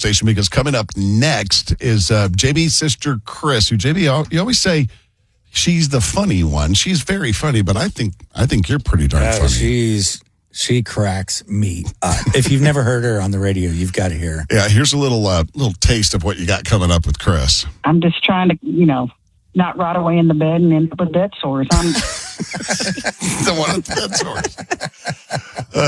station because coming up next is JB's sister, Chris, who, JB, you always say she's the funny one. She's very funny, but I think you're pretty darn funny. She cracks me up. If you've never heard her on the radio, you've got to hear her. Yeah, here's a little taste of what you got coming up with Chris. I'm just trying to, not rot away in the bed and end up with bed sores. I'm the one with bed sores.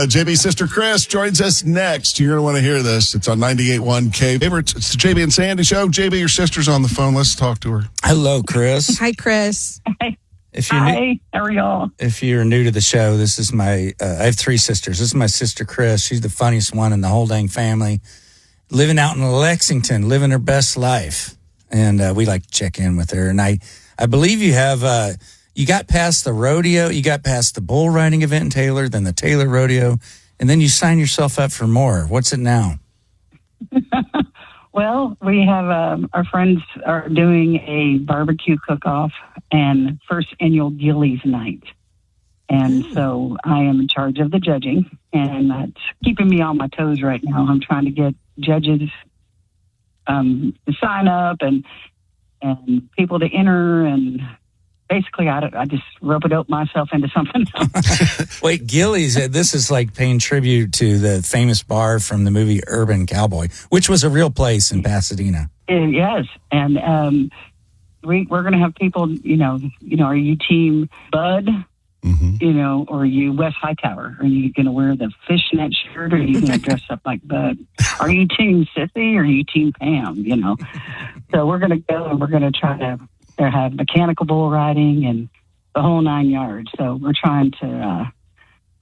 JB's sister Chris joins us next. You're going to want to hear this. It's on 98.1 K. It's the JB and Sandy show. JB, your sister's on the phone. Let's talk to her. Hello, Chris. Hi, Chris. Hi. Hi. How are y'all? If you're new to the show, this is I have three sisters. This is my sister Chris. She's the funniest one in the whole dang family. Living out in Lexington, living her best life. And we like to check in with her. And I believe you have, you got past the rodeo, you got past the bull riding event in Taylor, then the Taylor rodeo, and then you signed yourself up for more. What's it now? Well, we have our friends are doing a barbecue cook-off and first annual Gillie's night. And so I am in charge of the judging, and that's keeping me on my toes right now. I'm trying to get judges to sign up and people to enter, and basically I just rope-a-dope myself into something else. Wait, Gillie's, this is like paying tribute to the famous bar from the movie Urban Cowboy, which was a real place in Pasadena. Yes, and we're going to have people, are you team Bud? Mm-hmm. Or are you West Hightower? Are you going to wear the fishnet shirt, or are you going to dress up like Bud? Are you team Sissy, or are you team Pam? So we're going to go and we're going to try to have mechanical bull riding and the whole 9 yards. So we're trying to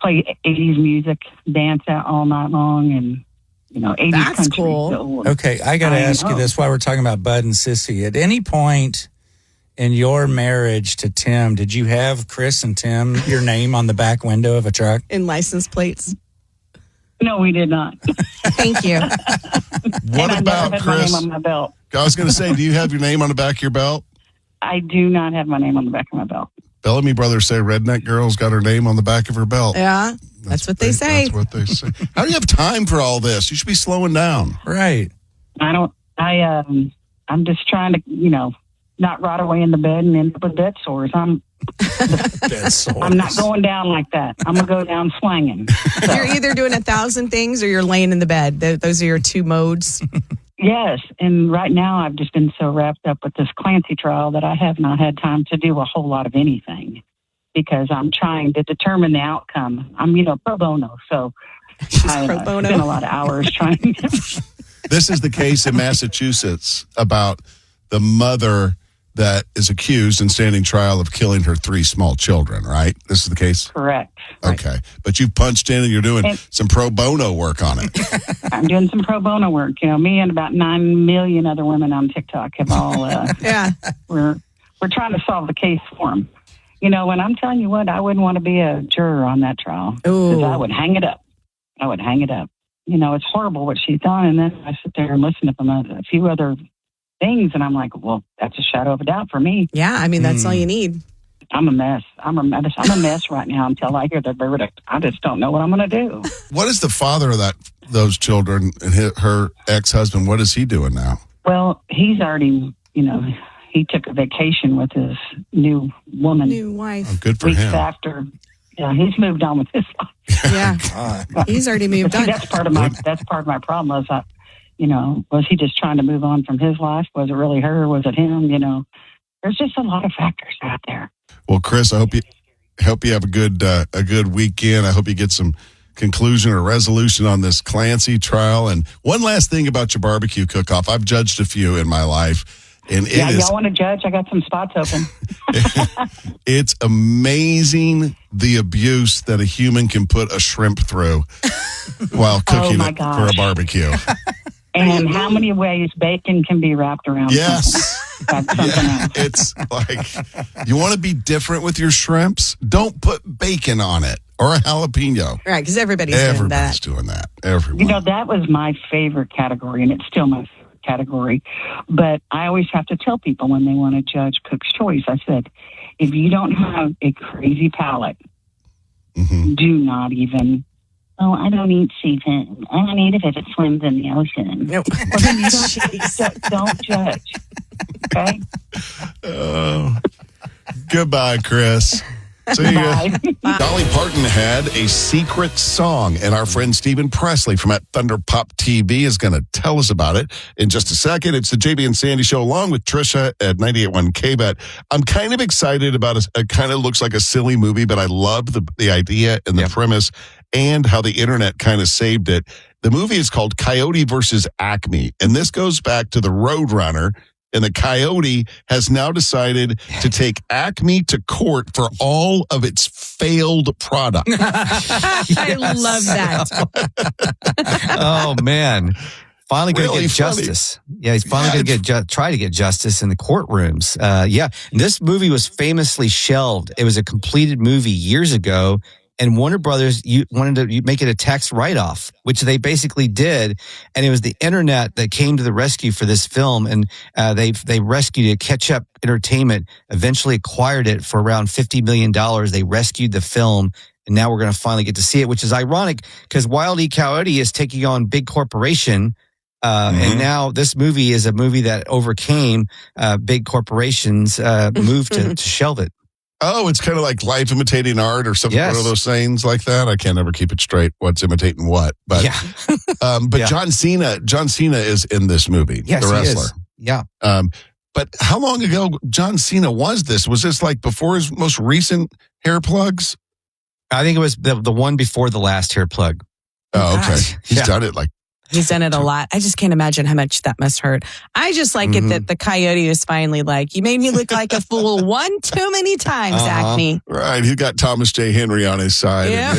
play 80s music, dance out all night long, and 80s That's country. cool. Okay, I got to ask you this while we're talking about Bud and Sissy. At any point in your marriage to Tim, did you have Chris and Tim, your name on the back window of a truck? In license plates? No, we did not. Thank you. What about Chris? My name on my belt. I was going to say, do you have your name on the back of your belt? I do not have my name on the back of my belt. Bellamy brothers say redneck girl's got her name on the back of her belt. Yeah, that's what they say. That's what they say. How do you have time for all this? You should be slowing down. Right. I'm just trying to, not rot away in the bed and end up with bed sores. I'm not going down like that. I'm going to go down slanging. So. You're either doing 1,000 things or you're laying in the bed. Those are your two modes. Yes, and right now I've just been so wrapped up with this Clancy trial that I have not had time to do a whole lot of anything because I'm trying to determine the outcome. I'm, pro bono, so I spend a lot of hours trying to... This is the case in Massachusetts about the mother that is accused and standing trial of killing her 3 small children, right? This is the case? Correct. Okay. But you punched in and you're doing some pro bono work on it. I'm doing some pro bono work. Me and about 9 million other women on TikTok have all, we're trying to solve the case for them. And I'm telling you what, I wouldn't want to be a juror on that trial because I would hang it up. It's horrible what she's done. And then I sit there and listen to a few other things, and I'm like, well, that's a shadow of a doubt for me. Yeah, that's all you need. I'm a mess. I'm a mess right now until I hear the verdict. I just don't know what I'm going to do. What is the father of those children and her ex-husband? What is he doing now? Well, he's already, he took a vacation with his new wife. Oh, good for weeks him. After. Yeah, he's moved on with his life. Yeah, he's already moved on. That's part of my problem. Was he just trying to move on from his life? Was it really her? Was it him? There's just a lot of factors out there. Well, Chris, I hope you have a good weekend. I hope you get some conclusion or resolution on this Clancy trial. And one last thing about your barbecue cook-off. I've judged a few in my life. And y'all want to judge? I got some spots open. It's amazing the abuse that a human can put a shrimp through while cooking it for a barbecue. And how many ways bacon can be wrapped around? Yes. That's something else. It's like, you want to be different with your shrimps? Don't put bacon on it or a jalapeno. Right, because everybody's doing that. Everyone. That was my favorite category, and it's still my favorite category. But I always have to tell people when they want to judge Cook's Choice, I said, if you don't have a crazy palate, do not even Oh, I don't eat seafood. I don't eat it if it swims in the ocean. Nope. Well, then you don't judge. Okay? Goodbye, Chris. See ya. Bye. Dolly Parton had a secret song, and our friend Stephen Presley from at Underpop TV is going to tell us about it in just a second. It's the JB and Sandy Show along with Trisha at 98.1 KBET. I'm kind of excited about it. It kind of looks like a silly movie, but I love the idea and the premise and how the internet kind of saved it. The movie is called Coyote versus Acme, and this goes back to the Roadrunner. And the Coyote has now decided to take Acme to court for all of its failed product. I love that. Oh, man. Finally going to Really get justice. Yeah, he's finally going to try to get justice in the courtrooms. This movie was famously shelved. It was a completed movie years ago. And Warner Brothers wanted to make it a tax write-off, which they basically did. And it was the internet that came to the rescue for this film. And they rescued it. Catch Up Entertainment eventually acquired it for around $50 million. They rescued the film. And now we're going to finally get to see it, which is ironic because Wile E. Coyote is taking on big corporation. And now this movie is a movie that overcame big corporations' move to shelve it. Oh, it's kind of like life imitating art or something. Yes. One of those sayings like that. I can't ever keep it straight. What's imitating what? But John Cena is in this movie. Yes, the he wrestler. is. Yeah. But how long ago John Cena was this? Was this like before his most recent hair plugs? I think it was the one before the last hair plug. Oh, okay. Gosh. He's done it like. He's done it a lot. I just can't imagine how much that must hurt. I just like it that the Coyote is finally like, you made me look like a fool one too many times, Acme. Right. He's got Thomas J. Henry on his side. Yeah.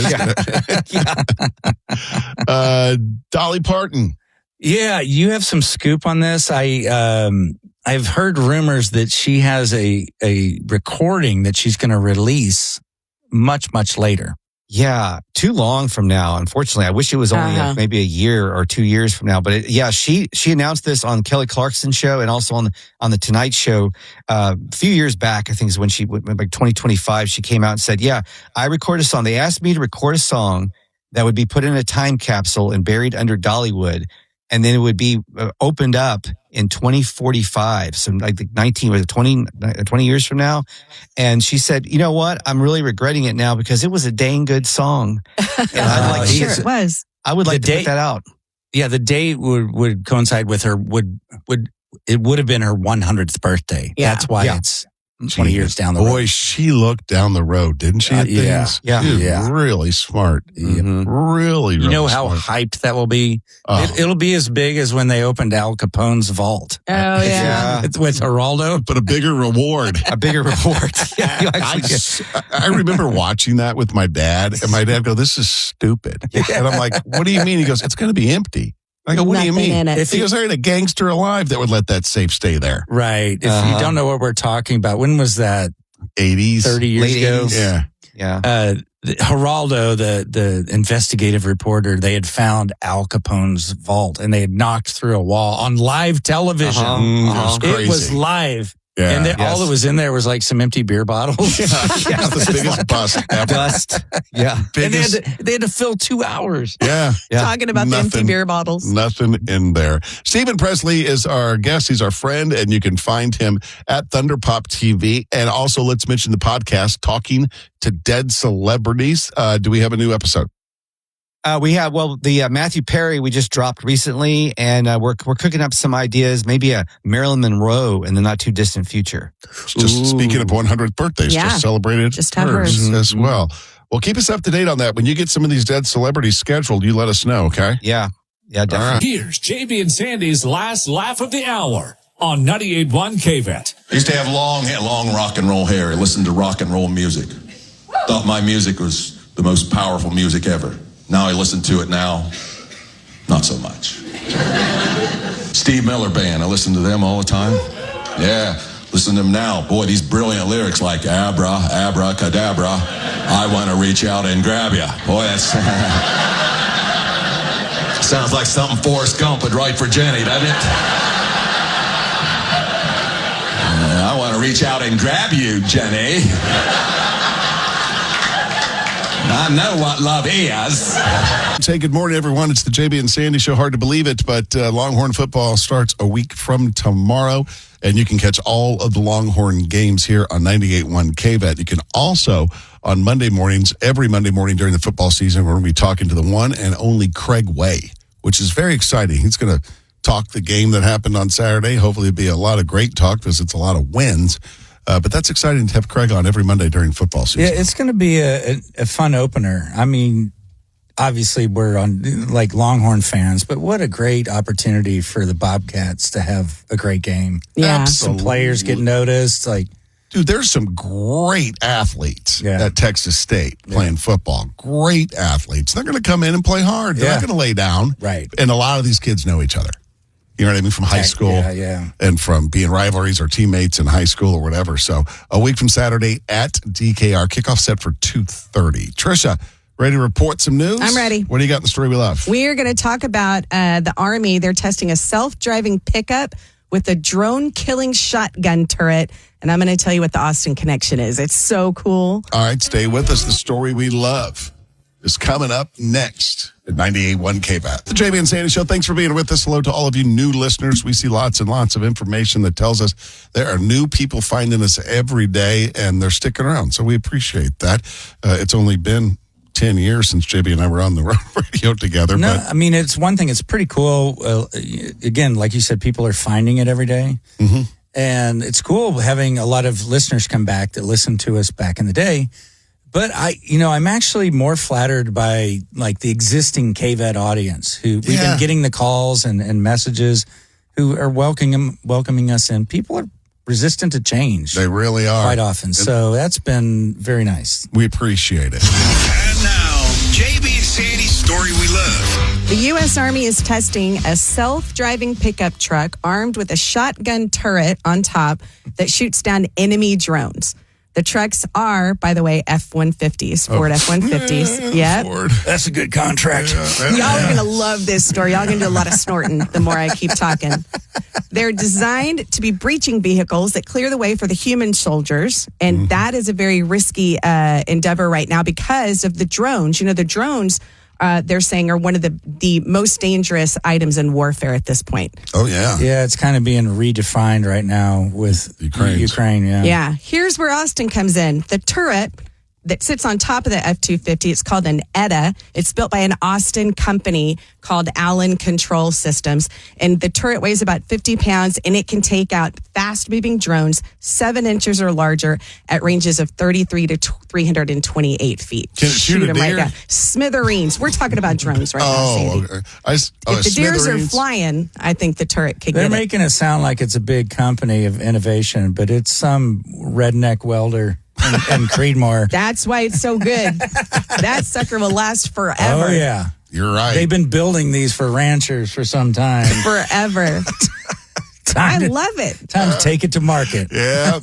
Dolly Parton. Yeah, you have some scoop on this. I've heard rumors that she has a recording that she's going to release much later. Yeah, too long from now. Unfortunately, I wish it was only like maybe a year or 2 years from now. But she announced this on Kelly Clarkson's show and also on the Tonight Show a few years back. I think is when she went like 2025. She came out and said, "Yeah, I recorded a song. They asked me to record a song that would be put in a time capsule and buried under Dollywood, and then it would be opened up in 2045. So like 20 years from now." And she said, "You know what? I'm really regretting it now because it was a dang good song." And It was. I would like to put that out. Yeah, the date would coincide with her would have been her 100th birthday. Yeah. That's why it's 20 years down the road. Boy, she looked down the road, didn't she? At things? Yeah. Really smart. Really, You know really how smart. hyped that will be? Oh. It'll be as big as when they opened Al Capone's vault. Oh, yeah. It's with Geraldo. But a bigger reward. A bigger reward. Yeah, you I actually get- remember watching that with my dad, and my dad go, "This is stupid." And I'm like, "What do you mean?" He goes, "It's going to be empty." I go, "What do you Nothing mean?" in it. He goes, "There ain't a gangster alive that would let that safe stay there." Right. If you don't know what we're talking about, when was that? 80s. 30 years Late ago? 80s. Yeah. Geraldo, the investigative reporter, they had found Al Capone's vault and they had knocked through a wall on live television. It was crazy. It was live. Yeah. And all that was in there was like some empty beer bottles. It was the biggest bust ever. Dust. Yeah. And they had to fill 2 hours. Yeah. Talking about the empty Nothing. beer bottles. Nothing in there. Stephen Presley is our guest. He's our friend, and you can find him at Underpop TV. And also, let's mention the podcast, Talking to Dead Celebrities. Do we have a new episode? We have, the Matthew Perry we just dropped recently, and we're cooking up some ideas, maybe a Marilyn Monroe in the not too distant future. Just speaking of 100th birthdays, Yeah. just celebrated Just have hers. as well. Well, keep us up to date on that. When you get some of these dead celebrities scheduled, you let us know, okay? Yeah. Yeah, definitely. Here's JB and Sandy's last laugh of the hour on 98.1 KVET. I used to have long rock and roll hair. I listened to rock and roll music. Thought my music was the most powerful music ever. Now I listen to it now, not so much. Steve Miller Band, I listen to them all the time. Yeah, listen to them now. Boy, these brilliant lyrics like abra, abracadabra, I want to reach out and grab ya. Boy, that's... sounds like something Forrest Gump would write for Jenny, doesn't it? I want to reach out and grab you, Jenny. I know what love is. Say good morning, everyone. It's the JB and Sandy Show. Hard to believe it, but Longhorn football starts a week from tomorrow, and you can catch all of the Longhorn games here on 98.1 KVET. You can also, on Monday mornings, every Monday morning during the football season, we're going to be talking to the one and only Craig Way, which is very exciting. He's going to talk the game that happened on Saturday. Hopefully it'll be a lot of great talk because it's a lot of wins. But that's exciting to have Craig on every Monday during football season. Yeah, it's going to be a fun opener. I mean, obviously we're on like Longhorn fans, but what a great opportunity for the Bobcats to have a great game. Yeah. Some players get noticed. Like, dude, there's some great athletes at Texas State playing football. Great athletes. They're going to come in and play hard. They're not going to lay down. Right. And a lot of these kids know each other. You know what I mean? From high school and from being rivalries or teammates in high school or whatever. So a week from Saturday at DKR. Kickoff set for 2:30. Trisha, ready to report some news? I'm ready. What do you got in the story we love? We're going to talk about the Army. They're testing a self-driving pickup with a drone-killing shotgun turret. And I'm going to tell you what the Austin connection is. It's so cool. All right, stay with us. The story we love is coming up next at 98.1 KVAT. The JB and Sandy Show. Thanks for being with us. Hello to all of you new listeners. We see lots and lots of information that tells us there are new people finding us every day, and they're sticking around. So we appreciate that. It's only been 10 years since JB and I were on the radio together. No, but I mean, it's one thing. It's pretty cool. Again, like you said, people are finding it every day. Mm-hmm. And it's cool having a lot of listeners come back that listened to us back in the day. But I'm actually more flattered by like the existing KVET audience who we've been getting the calls and messages who are welcoming us in. People are resistant to change. They really are. Quite often. So that's been very nice. We appreciate it. And now, JB and Sandy's story we love. The U.S. Army is testing a self-driving pickup truck armed with a shotgun turret on top that shoots down enemy drones. The trucks are, by the way, F-150s, Ford F-150s. Yep. Ford. That's a good contract. Y'all are going to love this story. Y'all are going to do a lot of snorting the more I keep talking. They're designed to be breaching vehicles that clear the way for the human soldiers. And that is a very risky endeavor right now because of the drones. You know, the drones, they're saying, are one of the most dangerous items in warfare at this point. Oh, yeah. Yeah, it's kind of being redefined right now with Ukraine. Yeah. Here's where Austin comes in. The turret that sits on top of the F-250, it's called an ETA. It's built by an Austin company called Allen Control Systems. And the turret weighs about 50 pounds, and it can take out fast-moving drones 7 inches or larger at ranges of 33 to 328 feet. Can it shoot a them deer? right down. Smithereens. We're talking about drones right now, Sandy. Okay. If the deers are flying, I think the turret could They're get making it sound like it's a big company of innovation, but it's some redneck welder and Creedmoor. That's why it's so good. That sucker will last forever. Oh, yeah. You're right. They've been building these for ranchers for some time. Forever. I love it. Time to take it to market. Yeah.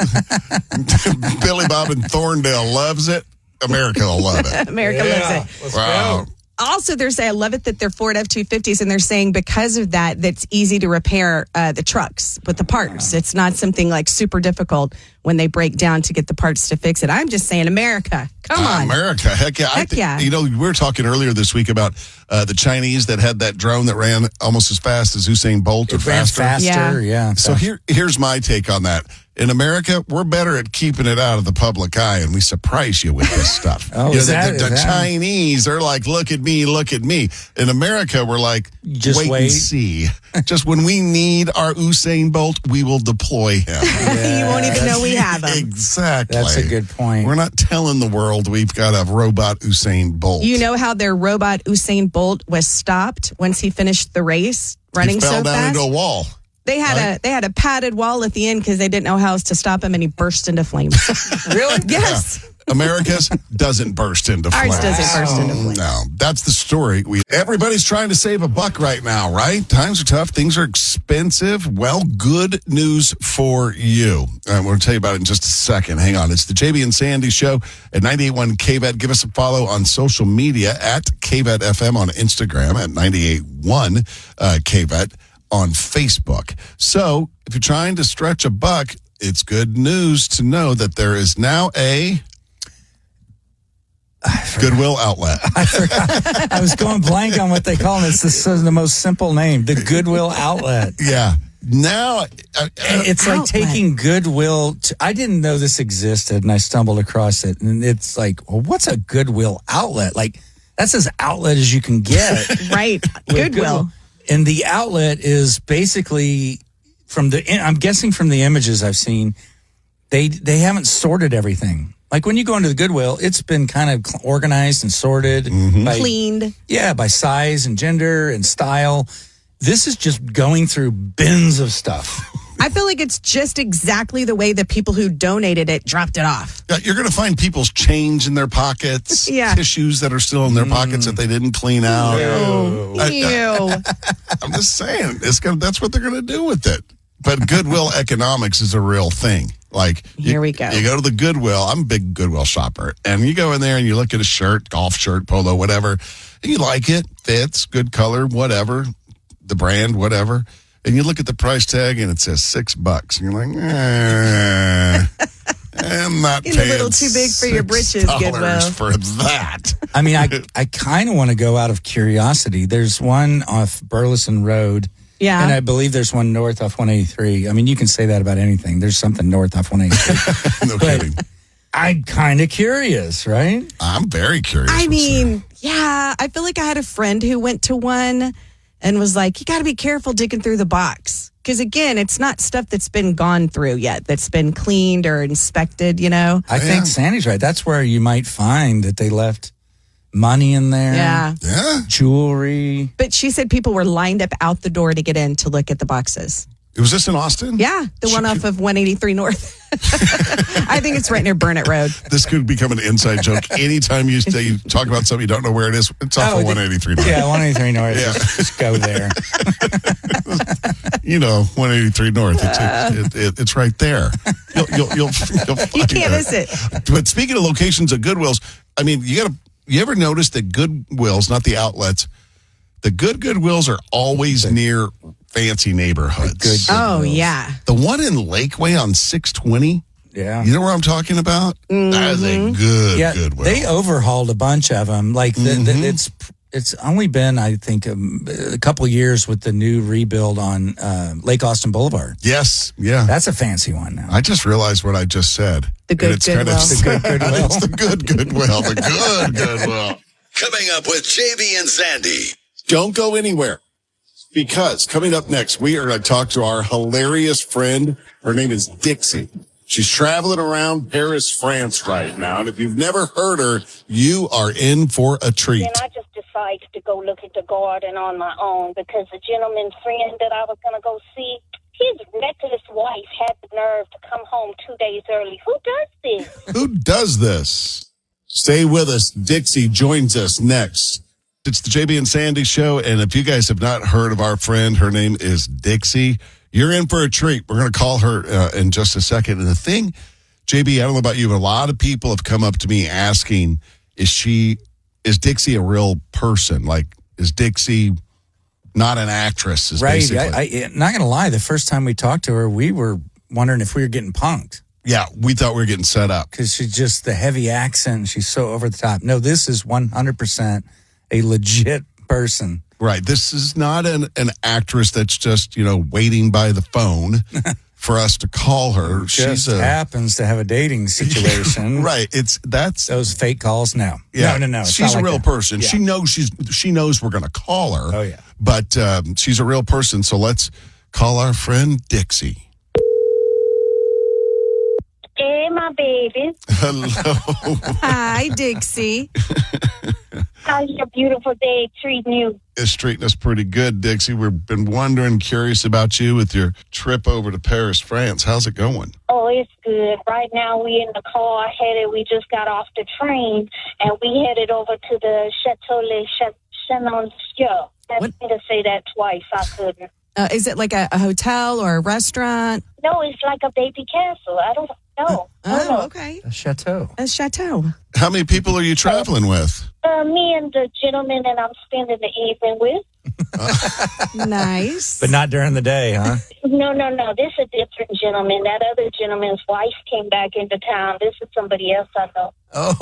Billy Bob in Thorndale loves it. America will love it. America loves it. Let's Wow. go. Also, they're saying, I love it that they're Ford F-250s, and they're saying because of that, that's easy to repair the trucks with the parts. It's not something like super difficult when they break down to get the parts to fix it. I'm just saying, America, come on. America, heck yeah. Heck yeah. You know, we were talking earlier this week about the Chinese that had that drone that ran almost as fast as Usain Bolt or It ran faster. Yeah. So here's my take on that. In America, we're better at keeping it out of the public eye, and we surprise you with this stuff. Oh, You know, is that- the is that- Chinese are like, look at me, look at me. In America, we're like, Just wait wait. and see. Just when we need our Usain Bolt, we will deploy him. You won't even know we have them. Exactly. That's a good point. We're not telling the world we've got a robot Usain Bolt. You know how their robot Usain Bolt was stopped once he finished the race running he fell so down fast? into a wall. They had a padded wall at the end because they didn't know how else to stop him, and he burst into flames. Really? Yes. America's doesn't burst into flames. Ours doesn't burst into flames. No, that's the story. Everybody's trying to save a buck right now, right? Times are tough. Things are expensive. Well, good news for you. We're going to tell you about it in just a second. Hang on. It's the JB and Sandy Show at 98.1 KVET. Give us a follow on social media at KVET FM on Instagram, at 98.1 KVET on Facebook. So if you're trying to stretch a buck, it's good news to know that there is now a Goodwill Outlet. I forgot. I was going blank on what they call them. It's the most simple name, the Goodwill Outlet. Yeah. Now, It's like taking Goodwill. I didn't know this existed, and I stumbled across it. And it's like, well, what's a Goodwill Outlet? Like, that's as outlet as you can get. Right. Goodwill. And the outlet is basically I'm guessing from the images I've seen, they haven't sorted everything. Like when you go into the Goodwill, it's been kind of organized and sorted. Cleaned. Yeah, by size and gender and style. This is just going through bins of stuff. I feel like it's just exactly the way the people who donated it dropped it off. you're going to find people's change in their pockets, Yeah. tissues that are still in their pockets that they didn't clean out. Ew. I'm just saying, that's what they're going to do with it. But Goodwill economics is a real thing. Like, Here we go. You go to the Goodwill. I'm a big Goodwill shopper. And you go in there and you look at a shirt, golf shirt, polo, whatever, and you like it, fits, good color, whatever, the brand, whatever. And you look at the price tag and it says $6. And you're like, I'm not Getting paying a little too big for your britches, Goodwill. for that. I mean, I kind of want to go out of curiosity. There's one off Burleson Road. Yeah. And I believe there's one north off 183. I mean, you can say that about anything. There's something north off 183. No kidding. I'm kind of curious, right? I'm very curious. I mean, yeah, I feel like I had a friend who went to one and was like, you got to be careful digging through the box. Because again, it's not stuff that's been gone through yet, that's been cleaned or inspected, you know? I think Sandy's right. That's where you might find that they left money in there. Yeah. Jewelry. But she said people were lined up out the door to get in to look at the boxes. Was this in Austin? Yeah, the one off of 183 North. I think it's right near Burnett Road. This could become an inside joke. Anytime you talk about something you don't know where it is, it's off of 183 North. Yeah, 183 North. Yeah. Just go there. 183 North. It's right there. You'll find You can't it. miss it. But speaking of locations of Goodwills, I mean, you ever notice that Goodwills, not the outlets, the Goodwills are always near fancy neighborhoods. Oh, yeah. The one in Lakeway on 620, Yeah. you know where I'm talking about? That is a good Goodwill. They overhauled a bunch of them. Like it's only been, I think, a couple of years with the new rebuild on Lake Austin Boulevard. Yes, yeah. That's a fancy one now. I just realized what I just said. The good it's Goodwill. The good Goodwill. It's the good Goodwill. The good Goodwill. Coming up with JB and Sandy. Don't go anywhere, because coming up next, we are going to talk to our hilarious friend. Her name is Dixie. She's traveling around Paris, France right now. And if you've never heard her, you are in for a treat. Then I just decided to go look at the garden on my own because the gentleman friend that I was going to go see, his reckless wife had the nerve to come home 2 days early. Who does this? Who does this? Stay with us. Dixie joins us next. It's the JB and Sandy show, and if you guys have not heard of our friend, her name is Dixie. You're in for a treat. We're going to call her in just a second. And the thing, JB, I don't know about you, but a lot of people have come up to me asking, is Dixie a real person? Like, is Dixie not an actress? Is Right. basically. I'm not going to lie. The first time we talked to her, we were wondering if we were getting punked. Yeah, we thought we were getting set up. Because she's just the heavy accent. She's so over the top. No, this is 100% a legit person. Right. This is not an actress that's just, waiting by the phone for us to call her. Just happens to have a dating situation. Right. Those fake calls. No. Yeah. No. She's a real person. Yeah. She knows we're going to call her. Oh, yeah. But she's a real person. So let's call our friend Dixie. Hey, my baby. Hello. Hi, Dixie. How's your beautiful day treating you? It's treating us pretty good, Dixie. We've been wondering, curious about you with your trip over to Paris, France. How's it going? Oh, it's good. Right now we in the car headed. We just got off the train and we headed over to the Chateau Le Chenon. I had to say that twice. I couldn't. Is it like a hotel or a restaurant? No, it's like a baby castle. I don't know. Oh, okay. A chateau. A chateau. How many people are you traveling with? Me and the gentleman that I'm spending the evening with. Nice. But not during the day, huh? No. This is a different gentleman. That other gentleman's wife came back into town. This is somebody else I know. Oh.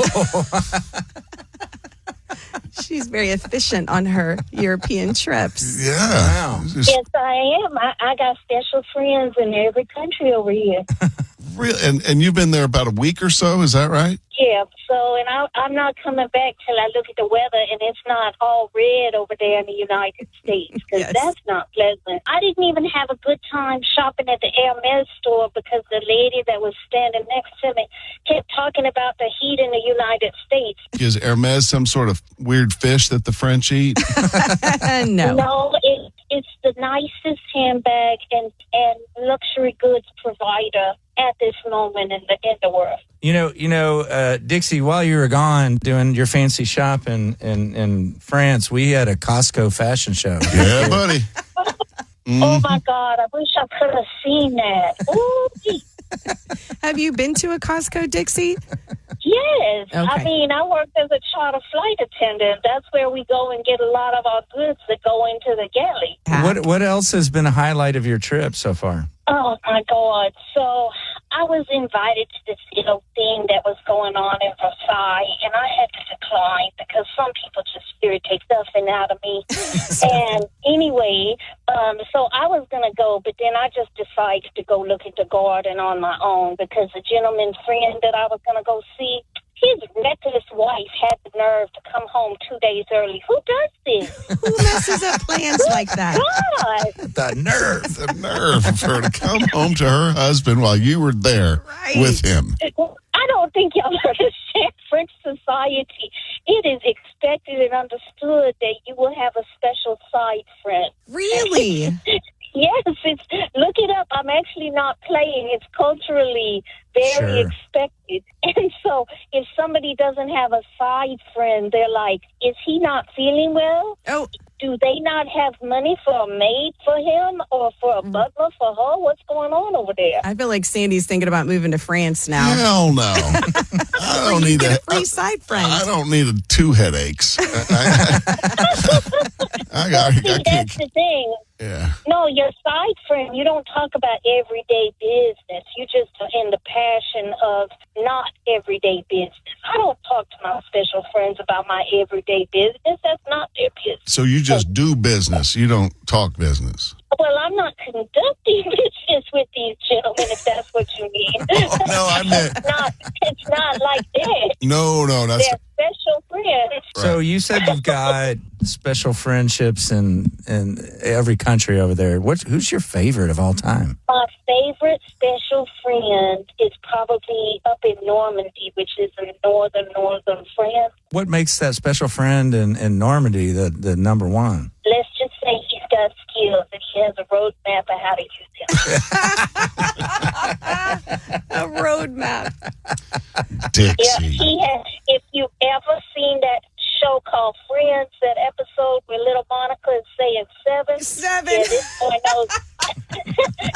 She's very efficient on her European trips. Yeah. Wow. Yes, I am. I got special friends in every country over here. Really? And you've been there about a week or so, is that right? Yeah, so, and I'm not coming back till I look at the weather and it's not all red over there in the United States, because Yes. that's not pleasant. I didn't even have a good time shopping at the Hermes store because the lady that was standing next to me kept talking about the heat in the United States. Is Hermes some sort of weird fish that the French eat? No. No, it's the nicest handbag and luxury goods provider at this moment in the world. You know, Dixie, while you were gone doing your fancy shopping in France, we had a Costco fashion show. Yeah, buddy. Oh my God, I wish I could have seen that. Ooh. Have you been to a Costco, Dixie? Yes. Okay. I mean, I worked as a charter flight attendant. That's where we go and get a lot of our goods that go into the galley. What else has been a highlight of your trip so far? Oh, my God. So I was invited to this little thing that was going on in Versailles, and I had to decline because some people just irritate nothing out of me. And anyway, so I was going to go, but then I just decided to go look at the garden on my own because the gentleman friend that I was going to go see, his reckless wife had the nerve to come home 2 days early. Who does this? Who messes up plans like that? God! The nerve. The nerve of her to come home to her husband while you were there with him. I don't think y'all understand French society. It is expected and understood that you will have a special side friend. Really? Yes, look it up. I'm actually not playing. It's culturally very expected. And so if somebody doesn't have a side friend, they're like, is he not feeling well? Oh, Do they not have money for a maid for him or for a butler for her? What's going on over there? I feel like Sandy's thinking about moving to France now. Hell no. I don't need Get a free side friend. I don't need 2 headaches. I See, that's the thing. Yeah. No, your side friend, you don't talk about everyday business. You just are in the passion of not everyday business. I don't talk to my special friends about my everyday business. That's not their business. So you just do business. You don't talk business. Well, I'm not conducting business with these gentlemen, if that's what you mean. Oh, no, I meant... It's not like that. No, that's... They're special friends. So you said you've got special friendships in every country over there. Who's your favorite of all time? My favorite special friend is probably up in Normandy, which is in northern France. What makes that special friend in Normandy the number one? Let's just say he's got skills and he has a roadmap of how to use them. A roadmap. Dixie. Yeah, he has. If you've ever seen that show called Friends, that episode where little Monica is saying 7. 7. Yeah, this boy knows.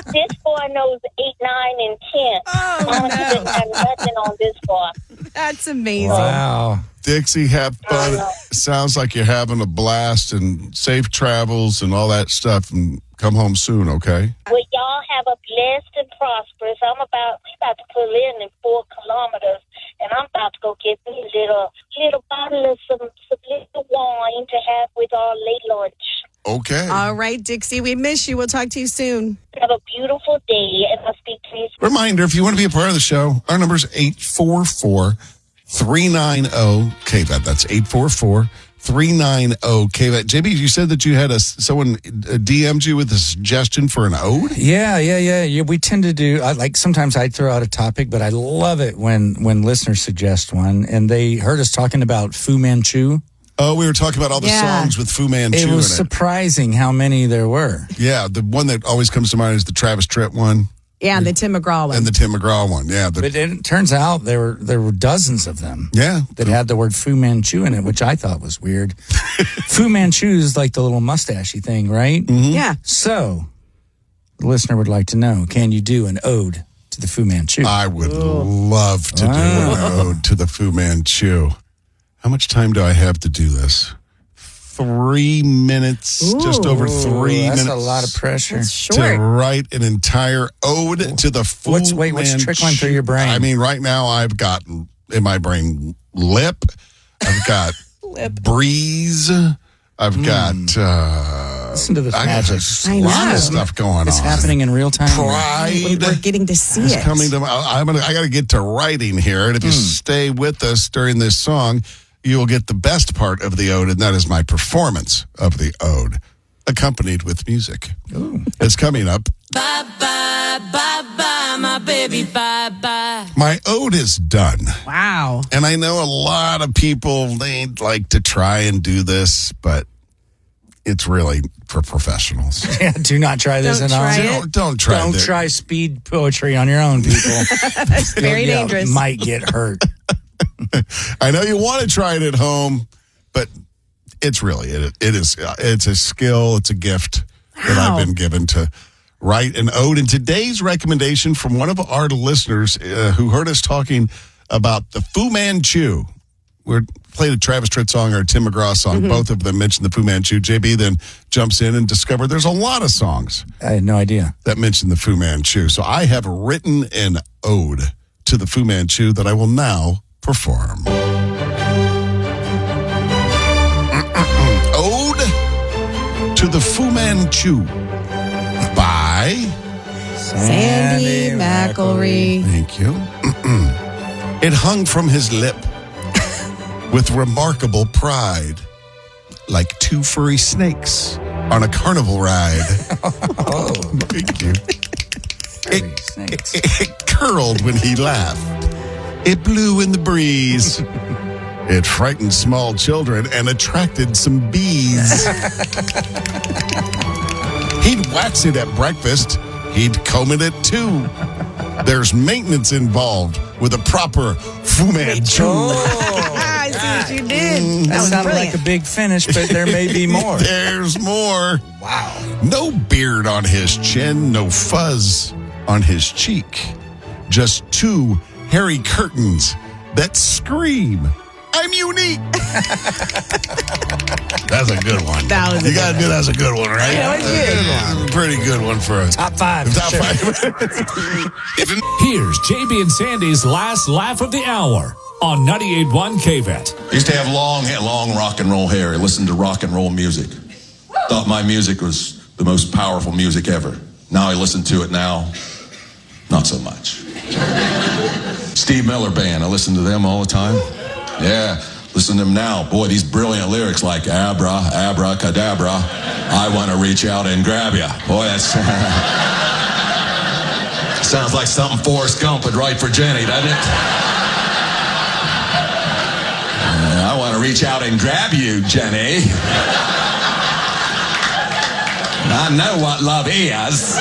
This boy knows 8, 9, and 10. Oh, Monica no. didn't have nothing on this boy. That's amazing. Wow. Dixie, have fun. Sounds like you're having a blast and safe travels and all that stuff. And come home soon, okay? Well, y'all have a blessed and prosperous. We about to pull in 4 kilometers, and I'm about to go get me a little bottle of some little wine to have with our late lunch. Okay. All right, Dixie, we miss you. We'll talk to you soon. Have a beautiful day, and I'll speak to you soon. Reminder, if you want to be a part of the show, our number is 844-390-KVAT. That's 844-390-KVAT. JB, you said that you had someone DM'd you with a suggestion for an ode? Yeah. We tend to do, sometimes I throw out a topic, but I love it when listeners suggest one. And they heard us talking about Fu Manchu. Oh, we were talking about all the songs with Fu Manchu It in was surprising how many there were. Yeah, the one that always comes to mind is the Travis Tritt one. Yeah, and the Tim McGraw one. And the Tim McGraw one, yeah. But it turns out there were dozens of them. Yeah. That had the word Fu Manchu in it, which I thought was weird. Fu Manchu is like the little mustachy thing, right? Mm-hmm. Yeah. So, the listener would like to know, can you do an ode to the Fu Manchu? I would love to do an ode to the Fu Manchu. How much time do I have to do this? 3 minutes, just over 3 minutes. That's a lot of pressure. That's To short. write an entire ode to the Fu What's Manchu. trickling through your brain? I mean, right now I've got in my brain lip. I've got Breeze. I've got. Listen to this magic. A lot of stuff going It's on. happening in real time. Pride. We're getting to see It's it. coming to. I got to get to writing here, and if you stay with us during this song, you will get the best part of the ode, and that is my performance of the ode, accompanied with music. Ooh. It's coming up. Bye bye, bye bye, my baby, bye bye. My ode is done. Wow. And I know a lot of people, they'd like to try and do this, but it's really for professionals. Yeah, do not try this Don't at try home. it. Don't try Don't this. try speed poetry on your own, people. It's very dangerous. Might get hurt. I know you want to try it at home, but it's really, it's a skill, it's a gift that Wow. I've been given to write an ode. And today's recommendation from one of our listeners who heard us talking about the Fu Manchu. We played a Travis Tritt song or a Tim McGraw song. Both of them mentioned the Fu Manchu. JB then jumps in and discovered there's a lot of songs I had no idea. that mention the Fu Manchu. So I have written an ode to the Fu Manchu that I will now perform. Ode to the Fu Manchu by Sandy McElroy. Thank you. It hung from his lip with remarkable pride, like two furry snakes on a carnival ride. Oh, Thank you. snakes. It curled when he laughed. It blew in the breeze. It frightened small children and attracted some bees. He'd wax it at breakfast. He'd comb it at 2. There's maintenance involved with a proper Fu Manchu. I see what you did. That was sounded brilliant. like a big finish, but there may be more. There's more. Wow. No beard on his chin, no fuzz on his cheek. Just 2 hairy curtains that scream, I'm unique. That's a good one. That was a you good gotta do that's a good one, right? Yeah, that was good. That's a pretty good one for us. Top 5. Top Sure. 5. Here's JB and Sandy's last laugh of the hour on 98.1 KVET. I used to have long rock and roll hair. I listened to rock and roll music. Thought my music was the most powerful music ever. Now I listen to it now, not so much. Steve Miller Band, I listen to them all the time. Yeah, listen to them now. Boy, these brilliant lyrics like abracadabra, I want to reach out and grab ya. Boy, that's... sounds like something Forrest Gump would write for Jenny, doesn't it? I want to reach out and grab you, Jenny. I know what love is.